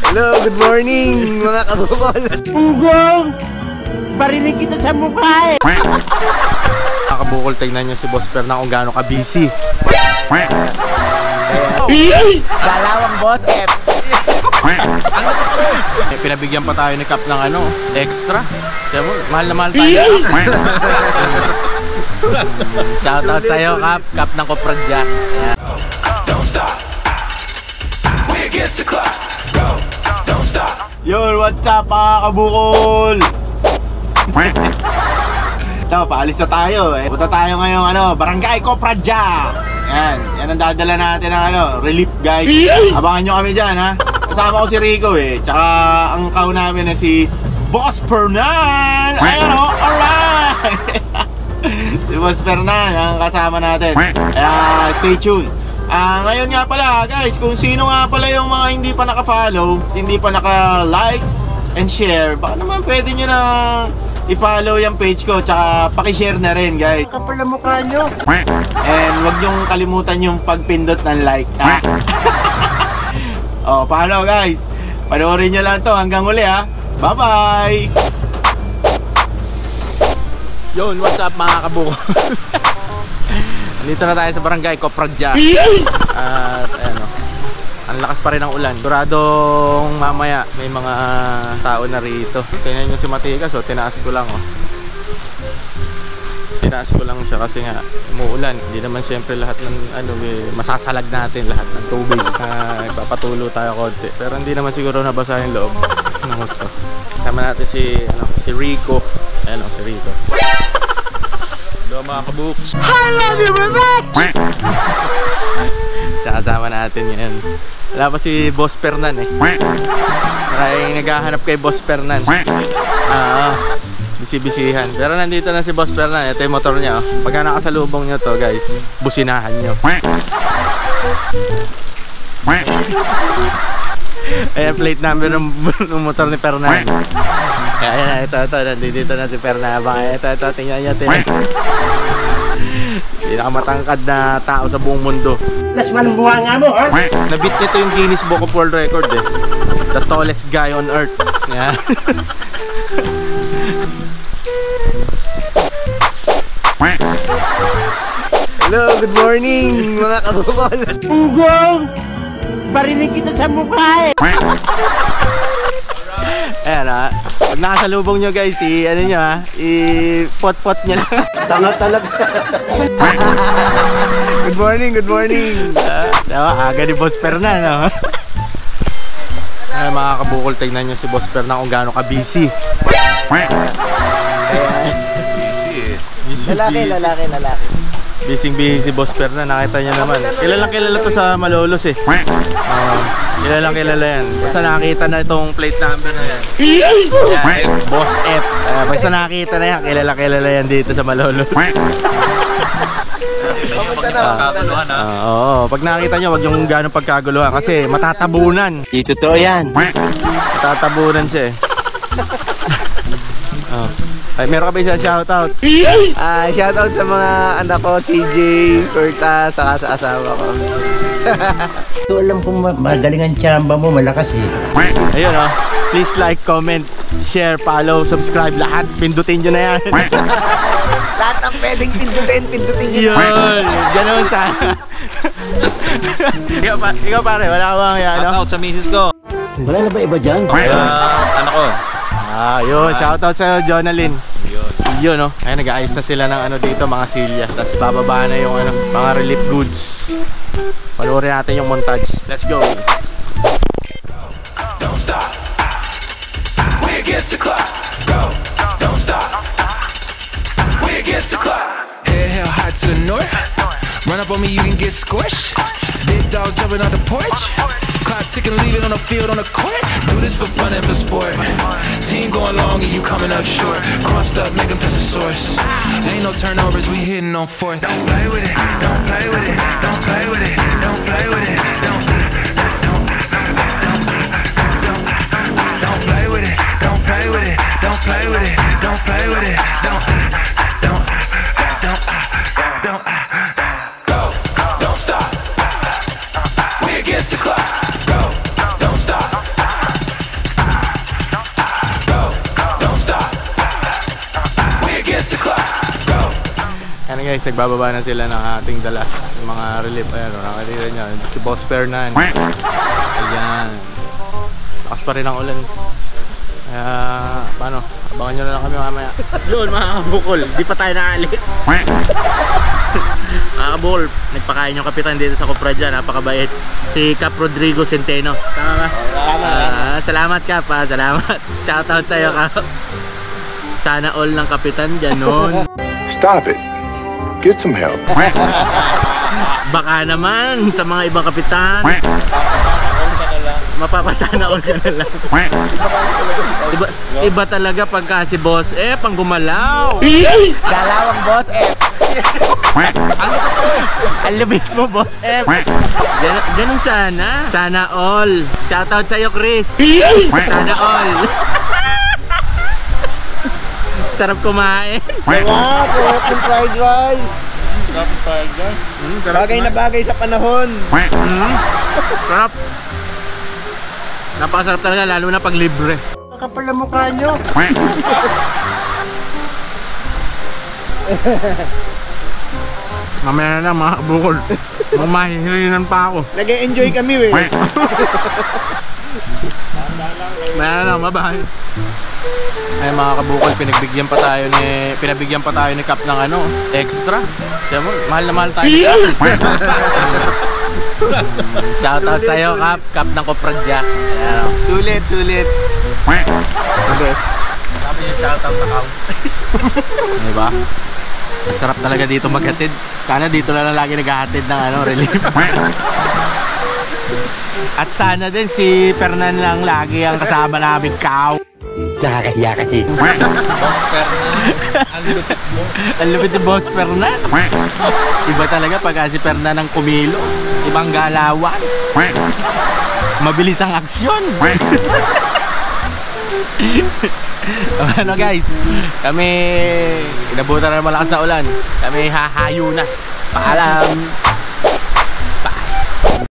Hello, good morning mga kabukol. Punggong! Barinig kita sa mukha eh! Mga kabukol, tignan nyo si Boss Per na kung gaano ka-busy. Galawang boss F! Pinabigyan pa tayo ni Cap ng ano, extra. Kaya mo, mahal na mahal tayo. Shoutout sa'yo, Cap. Cap ng Kopradya. Don't stop. We against the clock. Go. Don't stop. Yo, what's up mga kabukol? Ito, paalis na tayo eh. Punta tayo ngayong ano, Barangay Kopradya. Yan ang dadala natin ng ano, relief guys. Abangan nyo kami dyan ha. Kasama ko si Rico eh. Tsaka ang kaw namin na si Boss Fernan. Ayan o, alright. Si Boss Fernan ang kasama natin. Kaya stay tuned. Ngayon nga pala guys, kung sino nga pala yung mga hindi pa naka-follow, hindi pa naka-like and share, baka naman pwede nyo na i-follow yung page ko, tsaka paki-share na rin guys. Kapal na mukha nyo! And wag nyong kalimutan yung pagpindot ng like. O, paano guys? Panoorin nyo lang to hanggang uli ha. Bye bye! Yun, what's up mga kabukol? Dito na tayo sa Barangay Kopradya. At ayan o, ang lakas pa rin ng ulan. Duradong mamaya may mga tao na rito. Tingnan nyo si Matigas o, tinaas ko lang o. Tinaas ko lang siya kasi nga umuulan. Hindi naman siyempre lahat ng ano, masasalag natin lahat ng tubig. Ipapatulo tayo konti. Pero hindi naman siguro nabasa yung loob ng gusto. Kasama natin si Rico. Ayan o, si Rico. Hello mga kabuks. I love you, baby! Siya kasama natin yan. Wala pa si Boss Fernan eh. Maraming naghahanap kay Boss Fernan. Bisi-bisihan. Pero nandito na si Boss Fernan. Ito yung motor niya oh. Pagka nakasalubong nyo to guys, businahan nyo. Ayan plate number ng motor ni Fernan. Ayan, ito, nandito na si Fernan. Ito, tingnan nyo, pinakamatangkad na tao sa buong mundo. Las manumbuha nga mo, ha? Nabit nito yung Guinness Book of World Record eh. The tallest guy on earth. Yeah. Hello, good morning mga kabukol. Punggong! Barinig kita sa mukha eh! Ayan ha. Pag nakasalubong nyo guys, ano nyo ha, i-pot-pot nyo lang. Tanga talaga! Good morning, good morning. Aga ni Boss Fernan no? Ay, mga kabukol, tignan nyo si Boss Fernan kung gaano ka-busy. Lalaki. Busy si Boss Fernan, nakita nyo naman. Kilala to sa Malolos eh. Kilala yan. Basta nakita na itong plate number na yan. Yan, Boss F. Basta nakita na yan, kilala yan dito sa Malolos. Oo, pag nakita nyo, wag yung gano'ng pagkaguluhan kasi matatabunan. Di totoo yan. Matatabunan siya eh. Ay, meron ka ba isang shoutout? Shoutout sa mga anak ko, CJ, Kurta, saka sa asawa ko. Ito alam kong magaling ang tsamba mo, malakas eh. Ayun o, please like, comment, share, follow, subscribe, lahat. Pindutin nyo na yan. Lahat ang pwedeng pindutin nyo. Yun, ganoon sana. Ikaw pare, wala ka bang yan? Shoutout sa misis ko. Wala na ba iba dyan? Anak ko. Yun, shoutout sa Jonalyn. Yun no, ay nag-aayos na sila ng ano dito, mga silya. Tapos bababa na yung ano, mga relief goods. Panoorin natin yung montage. Let's go. Don't stop. We against the clock. Go. Don't stop. We against the clock. Head hell hot to the north. Run up on me, you can get squished. Big dogs jumping on the porch. Clock ticking, leaving on the field, on the court. Do this for fun and for sport. Team going long and you coming up short. Crossed up, make them touch the source. Ain't no turnovers, we hitting on fourth. Don't play with it, don't play with it, don't play with it, don't play with it, don't play with it, don't play with it, don't play with it, don't play with it, don't. Go. Don't stop. We against the clock. Go. Don't stop. guys, nagbababa na sila ng ating dala. Yung mga relief, ayan o, nakakita nyo. Si Boss Fernan. Ayan. Lakas pa rin ang ulan. Kaya, paano? Abangan nyo na lang kami mamaya. Yun mga kabukol, di pa tayo naalis. Mga kabukol, nagpakain yung kapitan dito sa Copradja, napakabait. Si Cap Rodrigo Centeno. Tama ba? Tama. Salamat Cap, salamat. Shoutout sa'yo Cap. Sana all ng kapitan, ganon. Stop it. Get some help. Baka naman sa mga ibang kapitan. Mapapasana all ka na lang. Iba talaga pagka si Boss F ang gumalaw. Dalawang Boss F. Ang lubit mo Boss F. Ganun sana. Sana all. Shoutout sa'yo Chris. Sana all. Sarap kumain. Sarap, open fried rice. Bagay na bagay sa panahon. Sarap. Napakasarap talaga lalo na pag libre. Kapal na mukha nyo. Mamaya na lang mga kabukol. Mamahihirinan pa ako. Nag-enjoy kami eh. Mamaya na lang, bye-bye. Ay mga kabukol, pinabigyan pa tayo ni Cap ng ano, extra. Kaya mo, mahal na mahal tayo. Shoutout sa'yo Cap, Cap ng Copradja. Ayan o. Sulit. The best. Sabi niya shoutout na Cap. Diba? Sarap talaga dito maghatid. Sana dito na lang lagi naghahatid ng ano, relief. At sana din si Fernan lang lagi ang kasama namin Cow. Nakakahiya kasi. Ang lupit ni Boss Fernan. Iba talaga pag si Fernan ang kumilos. Ibang galawan. Mabilis ang aksyon. Ano guys, kami inabutan na malakas na ulan. Kami hahayo na. Paalam.